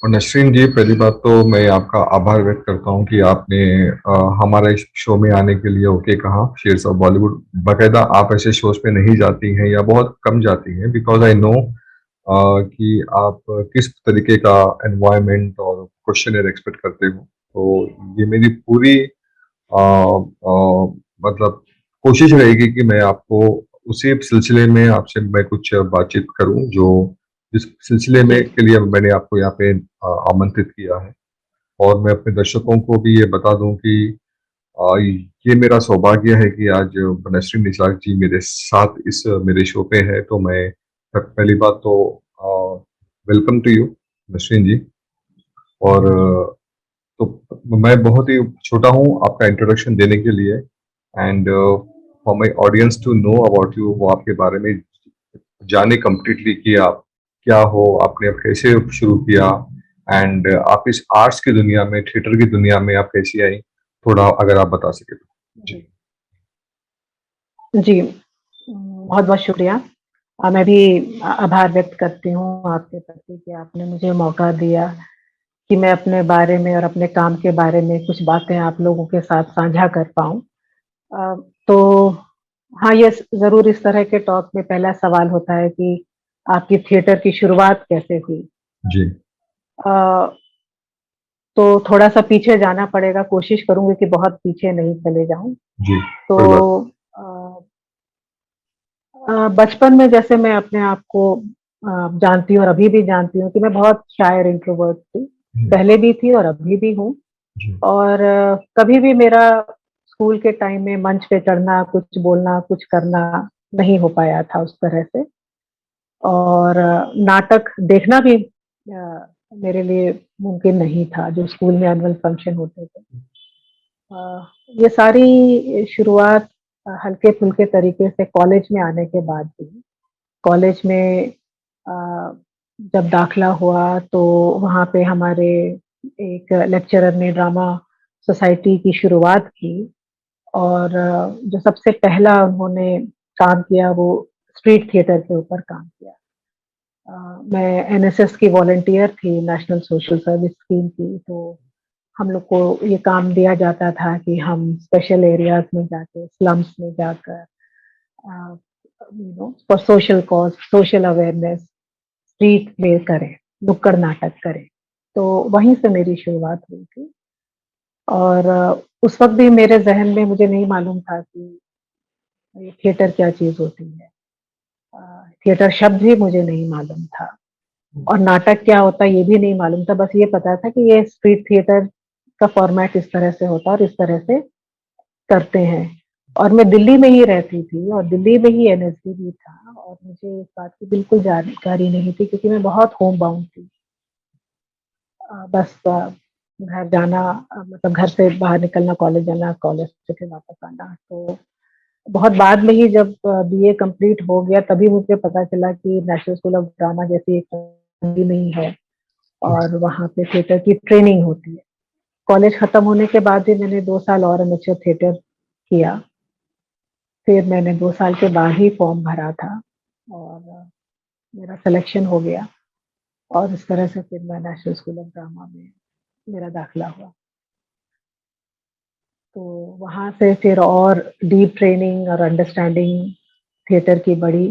और नसरीन जी, पहली बात तो मैं आपका आभार व्यक्त करता हूँ कि आपने हमारे इस शो में आने के लिए ओके कहा, शेयर्स ऑफ बॉलीवुड। बाकायदा आप ऐसे शोज पे नहीं जाती हैं या बहुत कम जाती हैं, बिकॉज आई नो कि आप किस तरीके का एनवायरनमेंट और क्वेश्चन एक्सपेक्ट करते हो। तो ये मेरी पूरी मतलब कोशिश रहेगी कि मैं आपको उसी सिलसिले में आपसे मैं कुछ बातचीत करूं, जो जिस सिलसिले में जी। के लिए मैंने आपको यहाँ पे आमंत्रित किया है। और मैं अपने दर्शकों को भी ये बता दूं कि ये मेरा सौभाग्य है कि आज नसरीन निसार जी मेरे साथ इस मेरे शो पे है। तो मैं पहली बात तो वेलकम टू यू नसरीन जी। और तो मैं बहुत ही छोटा हूँ आपका इंट्रोडक्शन देने के लिए, and for my audience to know about you, वो आपके बारे में जाने कम्प्लीटली कि आप क्या हो, आपने अब कैसे शुरू किया, एंड आप इस आर्ट्स की दुनिया में, थिएटर की दुनिया में आप कैसी आई, थोड़ा अगर आप बता सके तो जी। जी। जी, बहुत-बहुत शुक्रिया। मैं भी आभार व्यक्त करती हूँ आपके प्रति कि आपने मुझे मौका दिया कि मैं अपने बारे में और अपने काम के बारे में कुछ बातें आप लोगों के साथ साझा कर पाऊँ। अ, तो हाँ, ये ज़रूर इस तरह के टॉक में पहला सवाल होता है कि आपकी थिएटर की शुरुआत कैसे हुई? जी। अ, तो थोड़ा-सा पीछे जाना पड़ेगा, कोशिश करूँगी कि बहुत पीछे नहीं चले जाऊँ। जी। तो कोई बात अ बचपन में जैसे मैं अपने आप को जानती हूँ और अभी भी जानती हूँ कि मैं बहुत शाय और इंट्रोवर्ट थी। नहीं। पहले भी थी और अभी भी हूँ। जी। और कभी भी मेरा स्कूल के टाइम में मंच पे चढ़ना, कुछ बोलना, कुछ करना नहीं हो पाया था उस तरह से। और नाटक देखना भी मेरे लिए मुमकिन नहीं था, जो स्कूल में एनुअल फंक्शन होते थे। अ, ये सारी शुरुआत हल्के-फुल्के तरीके से कॉलेज में आने के बाद हुई। कॉलेज में अ, जब दाखिला हुआ तो वहाँ पे हमारे एक लेक्चरर ने ड्रामा सोसाइटी की शुरुआत की। और जो सबसे पहला उन्होंने काम किया वो स्ट्रीट थिएटर के ऊपर काम किया। मैं एनएसएस की वॉलंटियर थी, नेशनल सोशल सर्विस स्कीम की। तो हम लोग को ये काम दिया जाता था कि हम स्पेशल एरियाज़ में जाके, स्लम्स में जाकर uh, for social cause, social awareness street play करें, नुक्कड़ नाटक करें। तो वहीं से मेरी शुरुआत हुई थी। और उस वक़्त भी मेरे ज़हन में मुझे नहीं मालूम था कि ये थिएटर क्या चीज़ होती है। अ, थिएटर शब्द भी मुझे नहीं मालूम था और नाटक क्या होता है ये भी नहीं मालूम था। बस ये पता था कि ये स्ट्रीट थिएटर का फ़ॉर्मेट इस तरह से होता है और इस तरह से करते हैं। और मैं दिल्ली में ही रहती थी और दिल्ली में ही एनएसडी भी था और मुझे इस बात की बिल्कुल जानकारी नहीं थी क्योंकि मैं बहुत होम बाउंड थी। बस घर जाना, मतलब घर से बाहर निकलना, कॉलेज जाना, कॉलेज से फिर वापस आना। तो बहुत बाद में ही जब बीए कंप्लीट हो गया तभी मुझे पता चला कि नेशनल स्कूल ऑफ ड्रामा जैसी एक दिल्ली में ही है और वहाँ पे थिएटर की ट्रेनिंग होती है। कॉलेज खत्म होने के बाद भी मैंने 2 साल और एमेच्योर थिएटर किया। फिर मैंने 2 साल के बाद ही फॉर्म भरा था और मेरा सिलेक्शन हो गया और इस तरह से फिर मैं नेशनल स्कूल ऑफ ड्रामा में मेरा दाखिला हुआ। तो वहाँ से फिर और डीप ट्रेनिंग और अंडरस्टैंडिंग थिएटर की बढ़ी।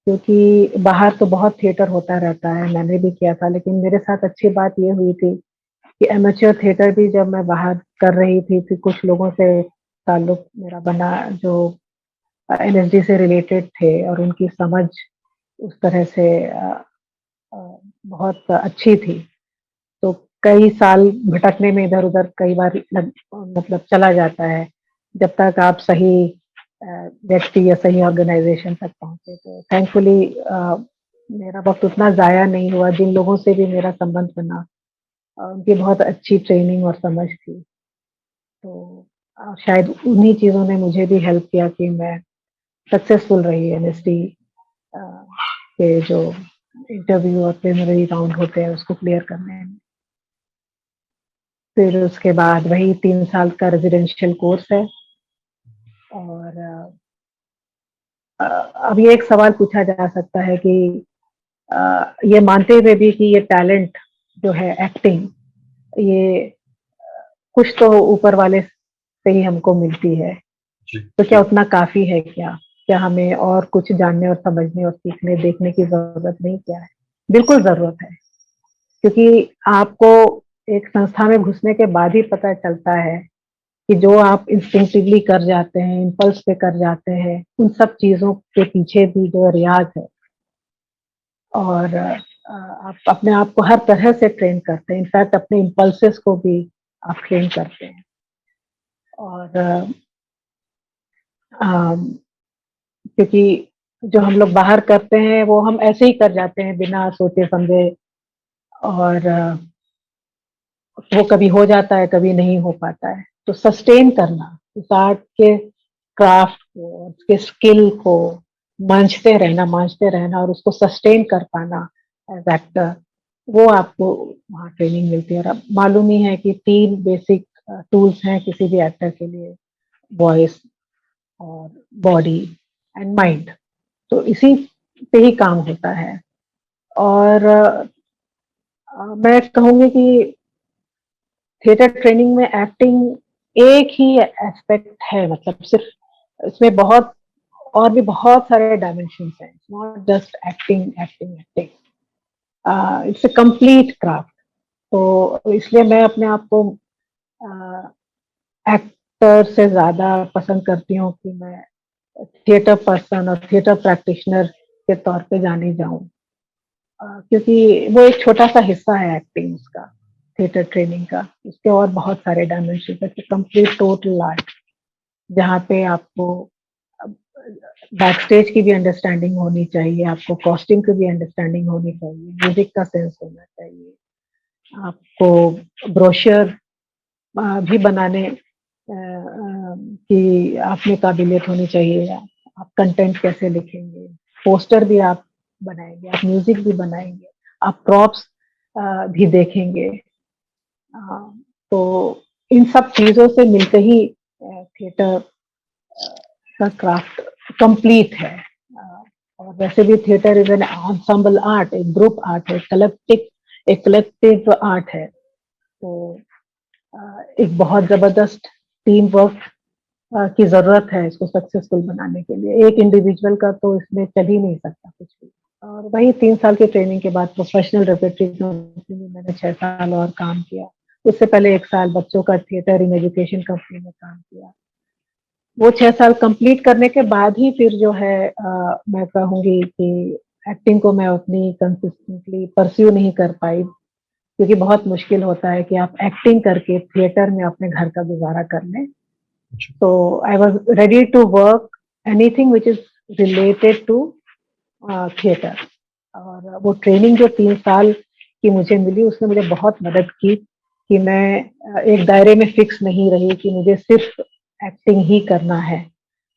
क्योंकि बाहर तो बहुत थिएटर होता रहता है, मैंने भी किया था, लेकिन मेरे साथ अच्छी बात ये हुई थी कि एमेच्योर थिएटर भी जब मैं बाहर कर रही थी, फिर कुछ लोगों से ताल्लुक मेरा बना जो एनएसडी से रिलेटेड थे और उनकी समझ उस तरह से बहुत अच्छी थी। तो कई साल भटकने में इधर-उधर कई बार मतलब चला जाता है, जब तक आप सही व्यक्ति या सही ऑर्गनाइज़ेशन तक पहुँचे। तो थैंकफुली मेरा वक़्त उतना ज़ाया नहीं हुआ, जिन लोगों से भी मेरा संबंध बना उनकी बहुत अच्छी ट्रेनिंग और समझ थी। तो शायद उन्हीं चीज़ों ने मुझे भी हेल्प किया कि मैं सक्सेसफुल रही एनएसडी अ, के जो इंटरव्यू और प्रिलिमिनरी राउंड होते हैं उसको क्लियर करने में। फिर उसके बाद वही 3 साल का रेज़िडेंशियल कोर्स है। और अब ये एक सवाल पूछा जा सकता है कि ये मानते हुए भी कि ये टैलेंट जो है एक्टिंग, ये कुछ तो ऊपर वाले से ही हमको मिलती है। जी, तो क्या जी। उतना काफ़ी है क्या? क्या हमें और कुछ जानने और समझने और सीखने, देखने की ज़रूरत नहीं क्या है? बिल्कुल ज़रूरत है, क्योंकि आपको एक संस्था में घुसने के बाद ही पता चलता है कि जो आप इंस्टिंक्टिवली कर जाते हैं, इम्पल्स पे कर जाते हैं, उन सब चीज़ों के पीछे भी जो रियाज़ है और आप अपने आप को हर तरह से ट्रेन करते हैं। इनफैक्ट अपने इम्पल्सेस को भी आप ट्रेन करते हैं और अम, क्योंकि जो हम लोग बाहर करते हैं, वो हम ऐसे ही कर जाते हैं बिना सोचे-समझे और वो कभी हो जाता है, कभी नहीं हो पाता है। तो सस्टेन करना, इस आर्ट के क्राफ्ट को, उसके स्किल को मांझते रहना और उसको सस्टेन कर पाना एज़ एक्टर, वो आपको वहाँ ट्रेनिंग मिलती है और अब मालूम ही है कि 3 बेसिक टूल्स हैं किसी भी एक्टर के लिए, वॉइस और बॉडी एंड माइंड। तो इसी पे ही काम होता है और मैं कहूँगी कि थिएटर ट्रेनिंग में एक्टिंग एक ही एस्पेक्ट है, मतलब सिर्फ इसमें बहुत और भी बहुत सारे डायमेंशंस हैं। It's not just acting, acting, acting. It's a complete craft. तो इसलिए मैं अपने आप को एक्टर से ज़्यादा पसंद करती हूँ कि मैं थिएटर पर्सन और थिएटर प्रैक्टिशनर के तौर पे जानी जाऊँ। क्योंकि वो एक छोटा-सा हिस्सा है एक्टिंग उसका, थिएटर ट्रेनिंग का। उसके और बहुत सारे डायमेंशन है, कि कंप्लीट टोटल आर्ट, जहाँ पे आपको अब बैक स्टेज की भी अंडरस्टैंडिंग होनी चाहिए, आपको कॉस्ट्यूम की भी अंडरस्टैंडिंग होनी चाहिए, म्यूज़िक का सेंस होना चाहिए, आपको ब्रोशर भी बनाने की आप में काबिलियत होनी चाहिए। आप कंटेंट कैसे लिखेंगे, पोस्टर भी आप बनाएँगे, आप म्यूज़िक भी बनाएँगे, आप प्रॉप्स भी देखेंगे। तो इन सब चीज़ों से मिलके ही थिएटर का क्राफ्ट कंप्लीट है। और वैसे भी theatre is an ensemble art, एक ग्रुप आर्ट है, कलेक्टिव आर्ट है। तो एक बहुत ज़बरदस्त टीम वर्क की ज़रूरत है इसको सक्सेसफुल बनाने के लिए। एक इंडिविजुअल का तो इसमें चल ही नहीं सकता कुछ भी। और वही 3 साल की ट्रेनिंग के बाद प्रोफ़ेशनल रेpertory कंपनी में मैंने 6 साल और काम किया। उससे पहले 1 साल बच्चों का थिएटर इन एजुकेशन कंपनी में काम किया। वो 6 साल कंप्लीट करने के बाद ही फिर जो है मैं कहूँगी कि एक्टिंग को मैं उतनी कंसिस्टेंटली परस्यू नहीं कर पाई, क्योंकि बहुत मुश्किल होता है कि आप एक्टिंग करके थिएटर में अपने घर का गुज़ारा कर लें। अच्छा। तो I was ready to work anything which is related to theatre और वो ट्रेनिंग जो 3 साल की मुझे मिली, उसने मुझे बहुत मदद की कि मैं एक दायरे में फिक्स नहीं रही कि मुझे सिर्फ़ एक्टिंग ही करना है।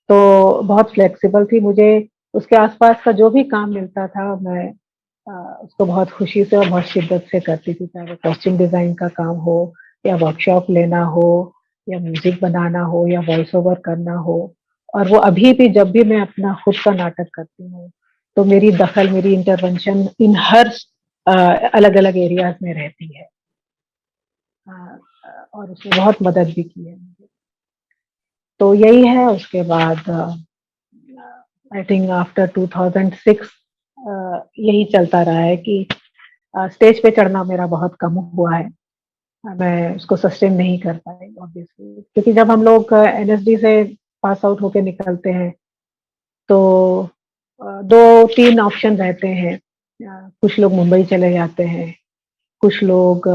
तो बहुत फ्लेक्सिबल थी, मुझे उसके आस-पास का जो भी काम मिलता था, मैं उसको बहुत खुशी से और बहुत शिद्दत से करती थी, चाहे वो कॉस्ट्यूम डिज़ाइन का काम हो या वर्कशॉप लेना हो या म्यूज़िक बनाना हो या वॉइस ओवर करना हो। और वो अभी भी जब भी मैं अपना खुद का नाटक करती हूँ, तो मेरी दखल, मेरी इंटरवेंशन इन हर अलग-अलग एरियाज़ में रहती है। और उसने बहुत मदद भी की है मुझे। तो यही है, उसके बाद आई थिंक आफ्टर 2006 यही चलता रहा है कि स्टेज पे चढ़ना मेरा बहुत कम हुआ है। मैं उसको सस्टेन नहीं कर पाई ऑब्वियसली, क्योंकि जब हम लोग एनएसडी से पास आउट होके निकलते हैं, तो 2-3 ऑप्शन रहते हैं। कुछ लोग मुंबई चले जाते हैं, कुछ लोग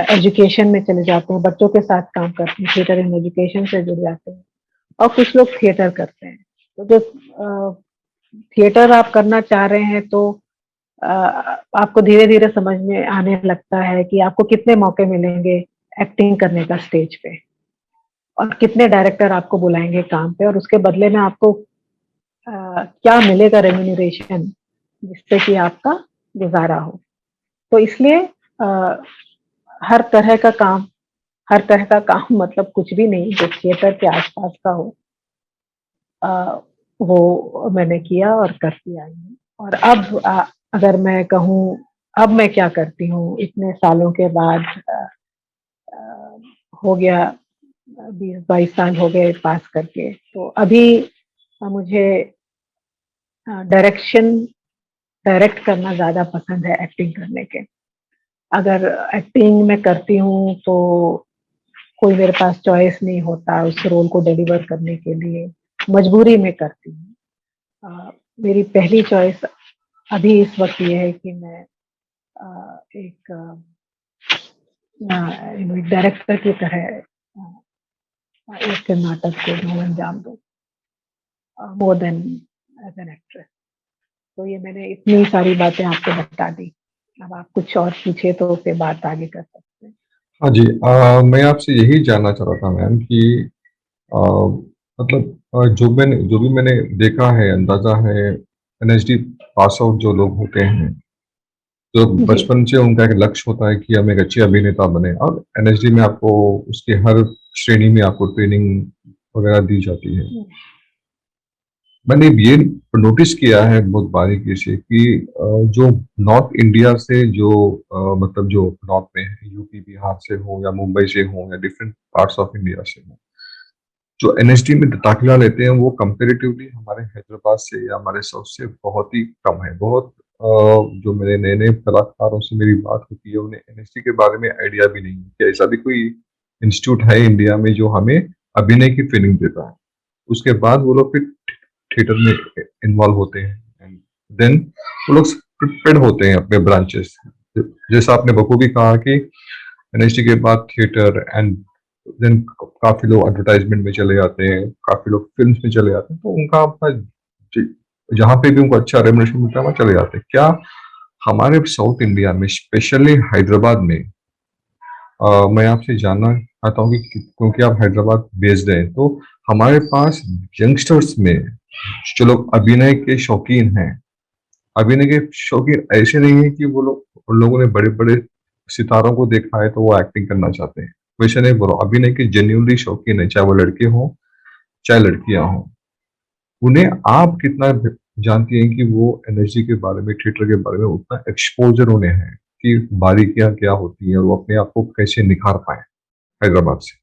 एजुकेशन में चले जाते हैं, बच्चों के साथ काम करते हैं, थिएटर इन एजुकेशन से जुड़ जाते हैं और कुछ लोग थिएटर करते हैं। तो जो थिएटर आप करना चाह रहे हैं, तो अ, आपको धीरे-धीरे समझ में आने लगता है कि आपको कितने मौके मिलेंगे एक्टिंग करने का स्टेज पे और कितने डायरेक्टर आपको बुलाएँगे काम पे और उसके बदले में आपको क्या मिलेगा रेम्यूनरेशन, जिससे कि आपका गुज़ारा हो। तो इसलिए अ, हर तरह का काम हर तरह का काम मतलब कुछ भी नहीं जो थिएटर के आस-पास का हो, अ, वो मैंने किया और करती आई हूँ। और अब अगर मैं कहूँ अब मैं क्या करती हूँ इतने सालों के बाद, अ, हो गया 20-22 साल हो गए पास करके, तो अभी मुझे डायरेक्शन डायरेक्ट करना ज़्यादा पसंद है एक्टिंग करने के। अगर एक्टिंग मैं करती हूँ तो कोई मेरे पास चॉइस नहीं होता उस रोल को डिलीवर करने के लिए, मजबूरी में करती हूँ। मेरी पहली चॉइस अभी इस वक़्त ये है कि मैं एक एक डायरेक्टर की तरह एक नाटक को मैं अंजाम दूँ, more than as an actress. तो ये मैंने इतनी सारी बातें आपको बता दी। अब आप कुछ और पूछिए तो फिर बात आगे कर सकते हैं। हाँ जी, मैं आपसे यही जानना चाह रहा था मैम कि अ, मतलब जो भी मैंने देखा है, अंदाज़ा है, एनएसडी पास आउट जो लोग होते हैं, जो जी। बचपन से उनका एक लक्ष्य होता है कि हम एक अच्छे अभिनेता बने, और एनएसडी में आपको उसके हर श्रेणी में आपको ट्रेनिंग वगैरह दी जाती है। हुँ, मैंने ये नोटिस किया है बहुत बारीकी से कि जो नॉर्थ इंडिया से जो मतलब जो नॉर्थ में है, यूपी बिहार से हो या मुंबई से हो या डिफरेंट पार्ट्स ऑफ इंडिया से हो, जो एनएसडी में दाखिला लेते हैं वो कंपैरेटिवली हमारे हैदराबाद से या हमारे साउथ से बहुत ही कम है। बहुत जो मेरे नए नए कलाकारों से मेरी बात होती है उन्हें एनएसडी के बारे में आइडिया भी नहीं है कि ऐसा भी कोई इंस्टीट्यूट है इंडिया में जो हमें अभिनय की ट्रेनिंग देता है। उसके बाद वो लोग फिर थिएटर में इन्वॉल्व होते हैं, एंड देन वो लोग प्रिपेयर्ड होते हैं अपने ब्रांचेस। जैसा आपने बखूबी कहा कि एनएसडी के बाद थिएटर, एंड देन काफी लोग एडवर्टाइजमेंट में चले जाते हैं, काफी लोग फिल्म्स में चले जाते हैं, तो उनका अपना जहाँ पे भी उनको अच्छा रेमुनरेशन मिलता है वहाँ चले जाते हैं। क्या हमारे साउथ इंडिया में स्पेशली हैदराबाद में, मैं आपसे जानना चाहता हूँ कि क्योंकि आप हैदराबाद बेस्ड हैं, तो हमारे पास यंगस्टर्स में जो लोग अभिनय के शौकीन हैं, अभिनय के शौकीन ऐसे नहीं है कि वो लोग उन लोगों ने बड़े बड़े सितारों को देखा है तो वो एक्टिंग करना चाहते हैं, वैसे नहीं बोलो, अभिनय के जेन्युइनली शौकीन है, चाहे वो लड़के हों चाहे लड़कियां हों। उन्हें आप कितना जानती हैं कि वो एनर्जी के बारे में, थिएटर के बारे में उतना एक्सपोजर उन्हें है कि बारीकियां क्या होती हैं और वो अपने आप को कैसे निखार पाए हैदराबाद से?